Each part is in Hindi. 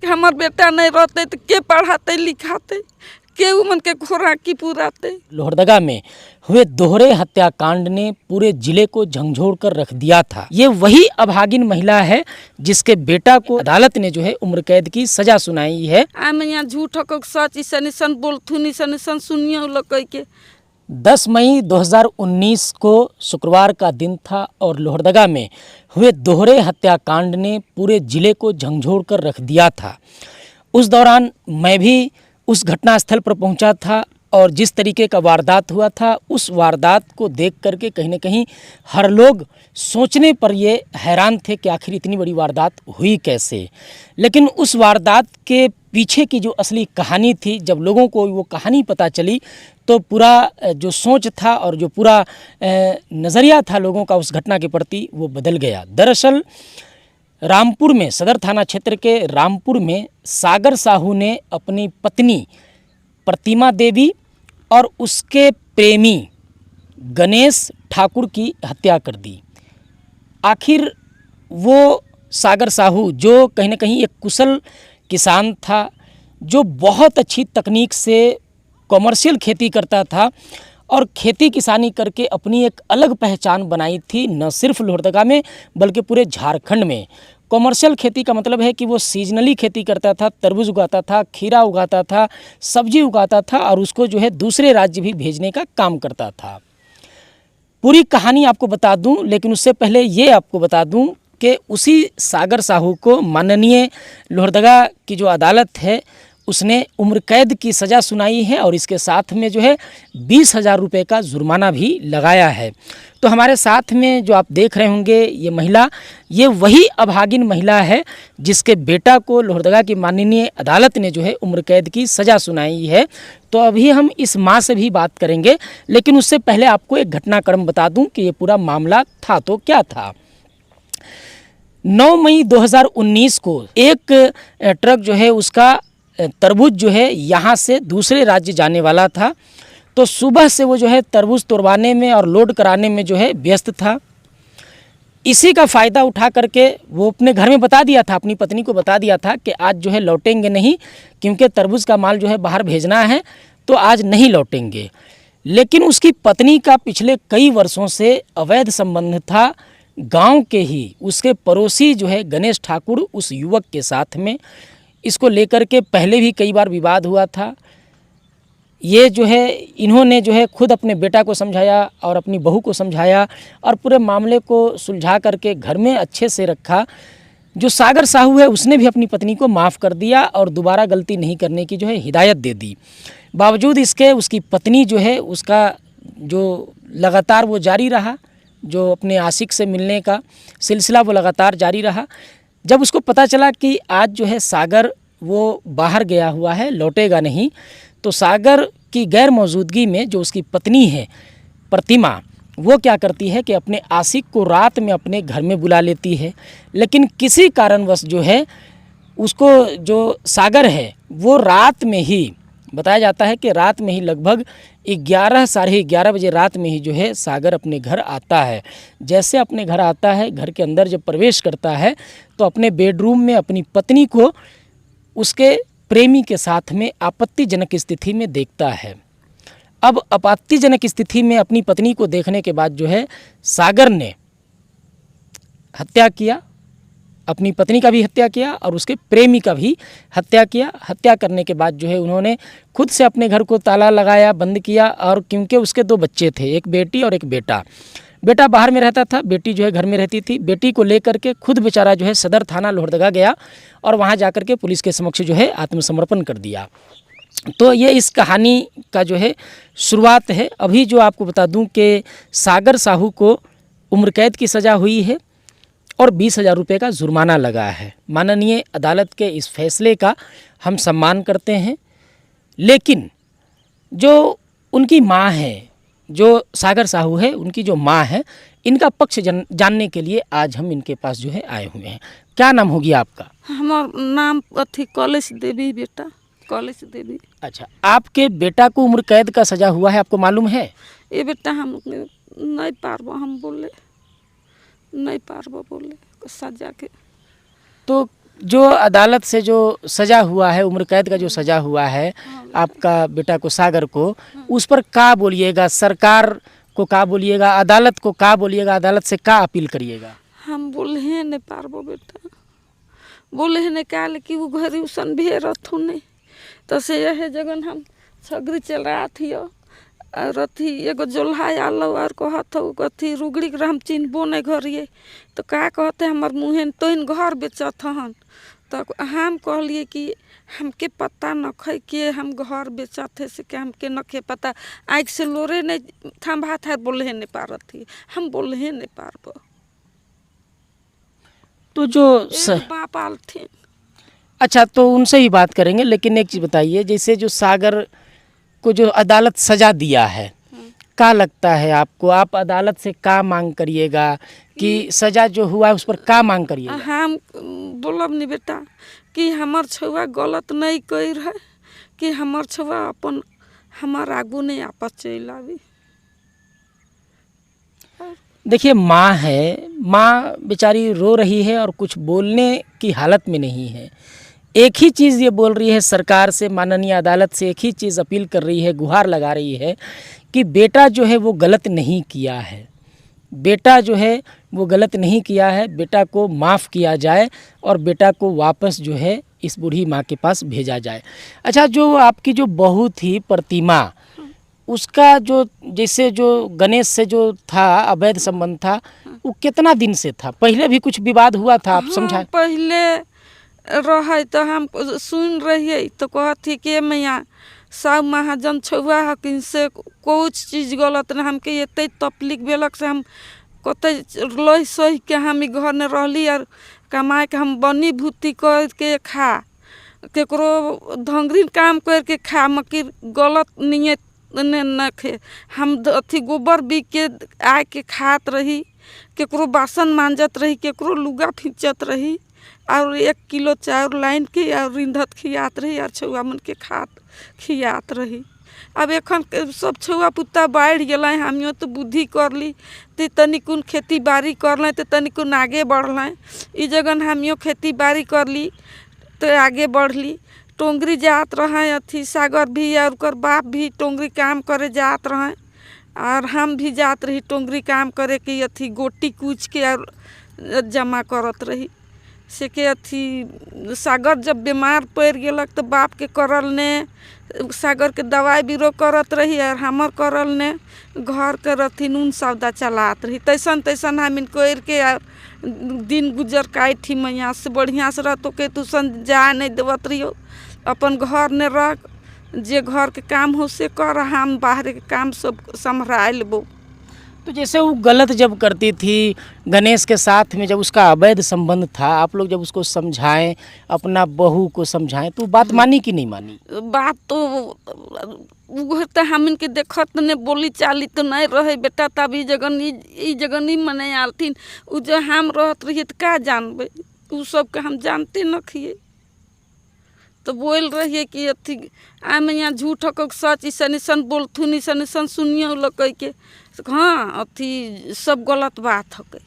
हमार बेटा नहीं रहते तो के पढ़ाते लिखाते, के उमन के खुराकी पुराते। लोहरदगा में हुए दोहरे हत्याकांड ने पूरे जिले को झंझोड़ कर रख दिया था। ये वही अभागिन महिला है जिसके बेटा को अदालत ने जो है उम्र कैद की सजा सुनाई है। मैं यहाँ झूठ को सच ईसन बोलथुन ईसन सुनियो लोग के। 10 मई 2019 को शुक्रवार का दिन था और लोहरदगा में हुए दोहरे हत्याकांड ने पूरे जिले को झंझोड़ कर रख दिया था। उस दौरान मैं भी उस घटनास्थल पर पहुंचा था और जिस तरीके का वारदात हुआ था उस वारदात को देख करके कहीं न कहीं हर लोग सोचने पर ये हैरान थे कि आखिर इतनी बड़ी वारदात हुई कैसे। लेकिन उस वारदात के पीछे की जो असली कहानी थी, जब लोगों को वो कहानी पता चली तो पूरा जो सोच था और जो पूरा नज़रिया था लोगों का उस घटना के प्रति वो बदल गया। दरअसल रामपुर में, सदर थाना क्षेत्र के रामपुर में सागर साहू ने अपनी पत्नी प्रतिमा देवी और उसके प्रेमी गणेश ठाकुर की हत्या कर दी। आखिर वो सागर साहू जो कहीं न कहीं एक कुशल किसान था, जो बहुत अच्छी तकनीक से कॉमर्शियल खेती करता था और खेती किसानी करके अपनी एक अलग पहचान बनाई थी, न सिर्फ लोहरदगा में बल्कि पूरे झारखंड में। कॉमर्शियल खेती का मतलब है कि वो सीजनली खेती करता था, तरबूज उगाता था, खीरा उगाता था, सब्जी उगाता था और उसको जो है दूसरे राज्य भी भेजने का काम करता था। पूरी कहानी आपको बता दूं, लेकिन उससे पहले ये आपको बता दूं कि उसी सागर साहू को माननीय लोहरदगा की जो अदालत है उसने उम्र कैद की सज़ा सुनाई है और इसके साथ में जो है 20,000 रुपये का जुर्माना भी लगाया है। तो हमारे साथ में जो आप देख रहे होंगे ये महिला, ये वही अभागिन महिला है जिसके बेटा को लोहरदगा की माननीय अदालत ने जो है उम्र कैद की सज़ा सुनाई है। तो अभी हम इस माँ से भी बात करेंगे, लेकिन उससे पहले आपको एक घटनाक्रम बता दूं कि ये पूरा मामला था तो क्या था। 9 मई 2019 को एक ट्रक जो है उसका तरबूज जो है यहाँ से दूसरे राज्य जाने वाला था। तो सुबह से वो जो है तरबूज तोड़वाने में और लोड कराने में जो है व्यस्त था। इसी का फ़ायदा उठा करके वो अपने घर में बता दिया था, अपनी पत्नी को बता दिया था कि आज जो है लौटेंगे नहीं, क्योंकि तरबूज का माल जो है बाहर भेजना है तो आज नहीं लौटेंगे। लेकिन उसकी पत्नी का पिछले कई वर्षों से अवैध संबंध था गांव के ही उसके पड़ोसी जो है गणेश ठाकुर उस युवक के साथ में। इसको लेकर के पहले भी कई बार विवाद हुआ था। ये जो है इन्होंने जो है खुद अपने बेटा को समझाया और अपनी बहू को समझाया और पूरे मामले को सुलझा करके घर में अच्छे से रखा। जो सागर साहू है उसने भी अपनी पत्नी को माफ़ कर दिया और दोबारा गलती नहीं करने की जो है हिदायत दे दी। बावजूद इसके उसकी पत्नी जो है उसका जो लगातार वो जारी रहा, जो अपने आशिक से मिलने का सिलसिला वो लगातार जारी रहा। जब उसको पता चला कि आज जो है सागर वो बाहर गया हुआ है, लौटेगा नहीं, तो सागर की गैर मौजूदगी में जो उसकी पत्नी है प्रतिमा, वो क्या करती है कि अपने आशिक को रात में अपने घर में बुला लेती है। लेकिन किसी कारणवश जो है उसको जो सागर है वो रात में ही, बताया जाता है कि रात में ही लगभग 11 साढ़े 11 बजे रात में ही जो है सागर अपने घर आता है। जैसे अपने घर आता है, घर के अंदर जब प्रवेश करता है तो अपने बेडरूम में अपनी पत्नी को उसके प्रेमी के साथ में आपत्तिजनक स्थिति में देखता है। अब आपत्तिजनक स्थिति में अपनी पत्नी को देखने के बाद जो है सागर ने हत्या किया, अपनी पत्नी का भी हत्या किया और उसके प्रेमी का भी हत्या किया। हत्या करने के बाद जो है उन्होंने खुद से अपने घर को ताला लगाया, बंद किया। और क्योंकि उसके 2 बच्चे थे, एक बेटी और एक बेटा। बेटा बाहर में रहता था, बेटी जो है घर में रहती थी। बेटी को लेकर के खुद बेचारा जो है सदर थाना लोहरदगा गया और वहाँ जाकर के पुलिस के समक्ष जो है आत्मसमर्पण कर दिया। तो ये इस कहानी का जो है शुरुआत है। अभी जो आपको बता दूं कि सागर साहू को उम्र कैद की सज़ा हुई है और 20,000 रुपये का जुर्माना लगा है। माननीय अदालत के इस फैसले का हम सम्मान करते हैं। लेकिन जो उनकी माँ है, जो सागर साहू है, उनकी जो माँ है, इनका पक्ष जानने के लिए आज हम इनके पास जो है आए हुए हैं। क्या नाम होगी आपका? हमार नाम अथी कॉलेज देवी, बेटा कॉलेज देवी। अच्छा, आपके बेटा को उम्र कैद का सजा हुआ है, आपको मालूम है? ये बेटा हम नहीं पारबो, हम बोले नहीं पारबो बोले सजा के। तो जो अदालत से जो सज़ा हुआ है, उम्र कैद का जो सज़ा हुआ है आपका बेटा को, सागर को, उस पर क्या बोलिएगा? सरकार को क्या बोलिएगा? अदालत को क्या बोलिएगा? अदालत से क्या अपील करिएगा? हम बोले नहीं पारबो बेटा, बोले नहीं काल कि वो घरी उसन भी रथु नहीं तो से यह जगन हम सगरी चल रहा थी और अथी एगो जोल्हा आलो और कहत हो कथी रुगड़ी के हम चिन्हबो नहीं घरिए तो का कहते हमार मुँहे तो इन घर बेचत हन। तो हम कहलिए कि हमके पता न खे के हम घर बेचत है से के हमके न खे पता, आँख से लोरे नहीं थम्भा था, बोले नहीं पारत थी, हम बोले नहीं पारबो। तो जो बाप आलथिन। अच्छा, तो उनसे ही बात करेंगे, लेकिन एक चीज़ बताइए, जैसे जो सागर को जो अदालत सज़ा दिया है, क्या लगता है आपको? आप अदालत से क्या मांग करिएगा कि सज़ा जो हुआ है उस पर क्या मांग करिएगा? हम बोलब नहीं बेटा कि हमार छुआ गलत नहीं कर है कि हमार छुआ अपन हमार आगू नहीं आपस चल आवी। देखिए, माँ है, माँ बेचारी रो रही है और कुछ बोलने की हालत में नहीं है। एक ही चीज़ ये बोल रही है सरकार से, माननीय अदालत से एक ही चीज़ अपील कर रही है, गुहार लगा रही है कि बेटा जो है वो गलत नहीं किया है, बेटा जो है वो गलत नहीं किया है, बेटा को माफ़ किया जाए और बेटा को वापस जो है इस बूढ़ी माँ के पास भेजा जाए। अच्छा, जो आपकी जो बहू थी प्रतिमा, उसका जो जैसे जो गणेश से जो था अवैध संबंध था, वो कितना दिन से था? पहले भी कुछ विवाद हुआ था, आप समझाएं। पहले रहे तो हम सुन रही तो कहती कि मैया सब महाजन छुआ हकिन से कुछ चीज़ गलत ना, हमके ये तकलीफ भेलक से हम कत लह सही के हम घर में रहली और कमाए के हम बनी भूती करके खा, केकरो धंगरी काम करके खा, मगर गलत नहीं न खे। हम अथी गोबर बिक के आए के खात रही, केकरो बासन मांजत रही, केकरो लुगा खींचत रही और 1 किलो चाउर लाइन के और रिंधत खियात रही और छुआ मन के खात खियात रही। अब एखन सब छुआ पुत्ता बढ़ गए, हमियों तो बुद्धि कर ली तो तनिकुन खेती बाड़ी कर लें तो तनिकुन आगे बढ़ लें। इस जगह हमियों खेती बाड़ी कर ली तो आगे बढ़ ली। टोंगरी जात रहे अथी सागर भी और उकर बाप भी टोंगरी काम करे जात रहे और हम भी जात रही टोंगरी काम करे कि अथी गोटी कूच के और जमा करत रही से के अथी सागर जब बीमार पड़ गलक तो बाप के करल ने सागर के दवाई बीरो करत रही और हमर करल ने घर के रथी नून सौदा चलात रही। तैसन तैसन हम कर के दिन गुजर काटी मैया से बढ़िया से रह तो के तुसन जा नहीं देवत रहियो, अपन घर ने रख, जे घर के काम हो से कर, हम बाहर के काम सब संभाल लेबो। तो जैसे वो गलत जब करती थी गणेश के साथ में, जब उसका अवैध संबंध था, आप लोग जब उसको समझाएं, अपना बहू को समझाएं, तो बात मानी कि नहीं मानी? बात तो हम इनके देखत ने बोली चाली तो नहीं रहे बेटा, तब ई जगह नहीं मने आलथिन। उ जो हम रहत रहिए तो का जानबे, उ सब के हम जानते न खिए तो बोल रही कि अथी आम यहाँ झूठ हो सच ईसन ईसन बोलथुन, ईसन ईसन सुनियो लोग के। हाँ, अथी सब गलत बात हो गई।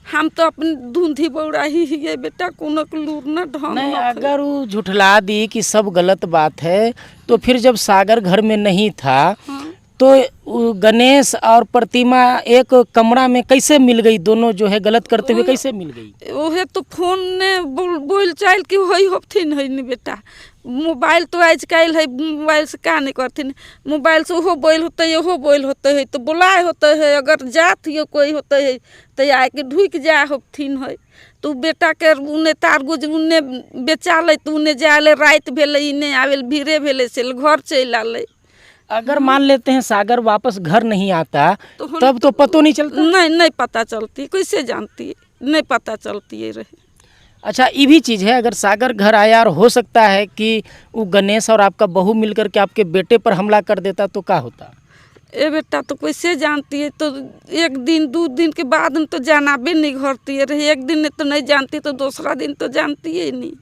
हम तो अपनी धुंधी बौड़ा ही है बेटा, कोनो को लूर न ढंग नहीं। अगर वो झुठला दी कि सब गलत बात है, तो फिर जब सागर घर में नहीं था, हाँ, तो गणेश और प्रतिमा एक कमरा में कैसे मिल गई? दोनों जो है गलत करते हुए कैसे मिल गई? ओहे तो फोन ने बोल चाल के वही होथिन है नहीं बेटा। मोबाइल तो आजकल है, मोबाइल से का नहीं करथिन, मोबाइल से ओहो बोल होते है, ओहो बोल होते है, तो बुलाए होते है। अगर जात हो कोई होते है तो आके ढुक जा होथिन है, तो बेटा के उन्हें तारगुज उन्हें बेचा ले, तो उन्हें जाए रात भेले इन्हें आवेल भीरे भेले से घर चल आले। अगर मान लेते हैं सागर वापस घर नहीं आता तो तब तो पतो नहीं चलता। नहीं पता चलती, कैसे जानती, नहीं पता चलती है रहे। अच्छा, ये भी चीज़ है, अगर सागर घर आया और हो सकता है कि वो गणेश और आपका बहू मिलकर के आपके बेटे पर हमला कर देता तो क्या होता? ए बेटा तो कैसे जानती है, तो 1 दिन 2 दिन के बाद तो जाना भी नहीं घरती है रही, 1 दिन तो नहीं जानती तो दूसरा दिन तो जानती है नहीं।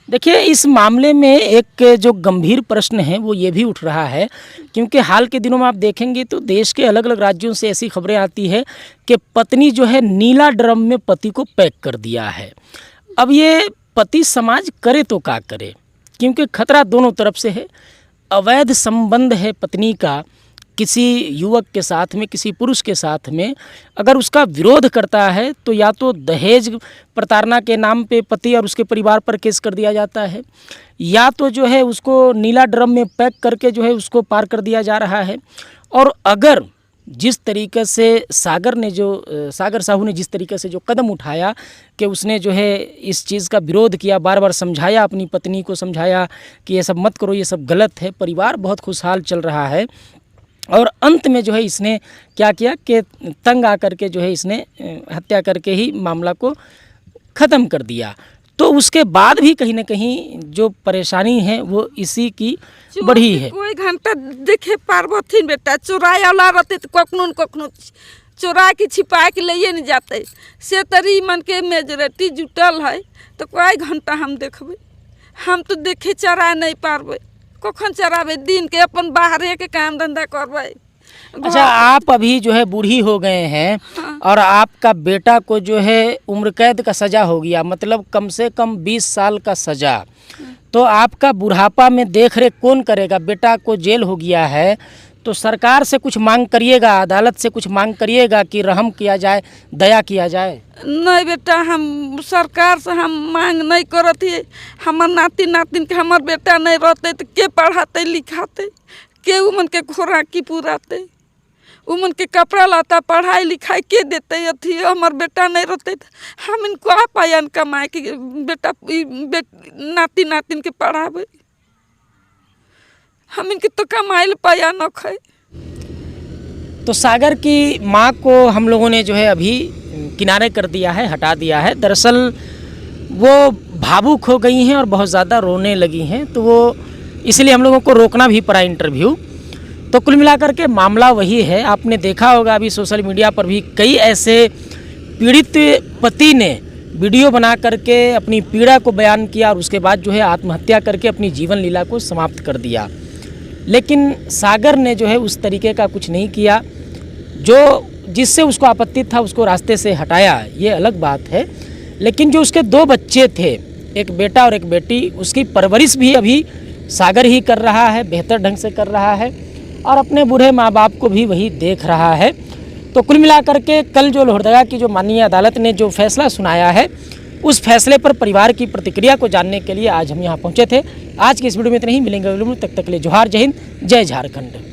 देखिए, इस मामले में एक जो गंभीर प्रश्न है वो ये भी उठ रहा है, क्योंकि हाल के दिनों में आप देखेंगे तो देश के अलग अलग राज्यों से ऐसी खबरें आती है कि पत्नी जो है नीला ड्रम में पति को पैक कर दिया है। अब ये पति समाज करे तो क्या करे, क्योंकि खतरा दोनों तरफ से है। अवैध संबंध है पत्नी का किसी युवक के साथ में, किसी पुरुष के साथ में, अगर उसका विरोध करता है तो या तो दहेज प्रताड़ना के नाम पे पति और उसके परिवार पर केस कर दिया जाता है, या तो जो है उसको नीला ड्रम में पैक करके जो है उसको पार कर दिया जा रहा है। और अगर जिस तरीके से सागर साहू ने जिस तरीके से जो कदम उठाया कि उसने जो है इस चीज़ का विरोध किया, बार बार समझाया, अपनी पत्नी को समझाया कि ये सब मत करो, ये सब गलत है, परिवार बहुत खुशहाल चल रहा है। और अंत में जो है इसने क्या किया कि तंग आकर के जो है इसने हत्या करके ही मामला को ख़त्म कर दिया। तो उसके बाद भी कहीं ना कहीं जो परेशानी है वो इसी की बढ़ी है। कोई घंटा देखे पार्वती बेटा चोराए वाला रहते तो कखनो चोरा के छिपा के ले नहीं जाते, से तरी मन के मेजोरिटी जुटल है तो कोई घंटा हम देखबे, हम तो देखे चरा नहीं पारबे, कखन चराबे, दिन के अपन बाहरे के काम धंधा करबे। अच्छा, आप अभी जो है बूढ़ी हो गए हैं। हाँ। और आपका बेटा को जो है उम्र कैद का सज़ा हो गया, मतलब कम से कम 20 साल का सज़ा। तो आपका बुढ़ापा में देख रेख कौन करेगा? बेटा को जेल हो गया है तो सरकार से कुछ मांग करिएगा, अदालत से कुछ मांग करिएगा कि रहम किया जाए, दया किया जाए। नहीं बेटा, हम सरकार से हम मांग नहीं करत है। हमार नाती नातिन के हमार बेटा नहीं रहते तो के पढ़ाते लिखाते, के उमन के खोराकी पुराते, उमन के कपड़ा लाता पढ़ाई लिखाई के देते। अथी हमार बेटा नहीं रहते तो हम इनको आ पायन कमाए कि बेटा नाती नातिन के पढ़ावे, हम इनके तो कमाइल पाया न खाए। तो सागर की माँ को हम लोगों ने जो है अभी किनारे कर दिया है, हटा दिया है। दरअसल वो भावुक हो गई हैं और बहुत ज़्यादा रोने लगी हैं, तो वो इसलिए हम लोगों को रोकना भी पड़ा इंटरव्यू। तो कुल मिलाकर के मामला वही है। आपने देखा होगा अभी सोशल मीडिया पर भी कई ऐसे पीड़ित पति ने वीडियो बना करके अपनी पीड़ा को बयान किया और उसके बाद जो है आत्महत्या करके अपनी जीवन लीला को समाप्त कर दिया। लेकिन सागर ने जो है उस तरीके का कुछ नहीं किया, जो जिससे उसको आपत्ति था उसको रास्ते से हटाया, ये अलग बात है। लेकिन जो उसके 2 बच्चे थे, एक बेटा और एक बेटी, उसकी परवरिश भी अभी सागर ही कर रहा है, बेहतर ढंग से कर रहा है और अपने बूढ़े माँ बाप को भी वही देख रहा है। तो कुल मिलाकर के कल जो लोहरदगा की जो माननीय अदालत ने जो फैसला सुनाया है, उस फैसले पर परिवार की प्रतिक्रिया को जानने के लिए आज हम यहाँ पहुँचे थे। आज की इस वीडियो में इतना ही, मिलेंगे तब तक के लिए जोहार, जय हिंद, जय झारखंड।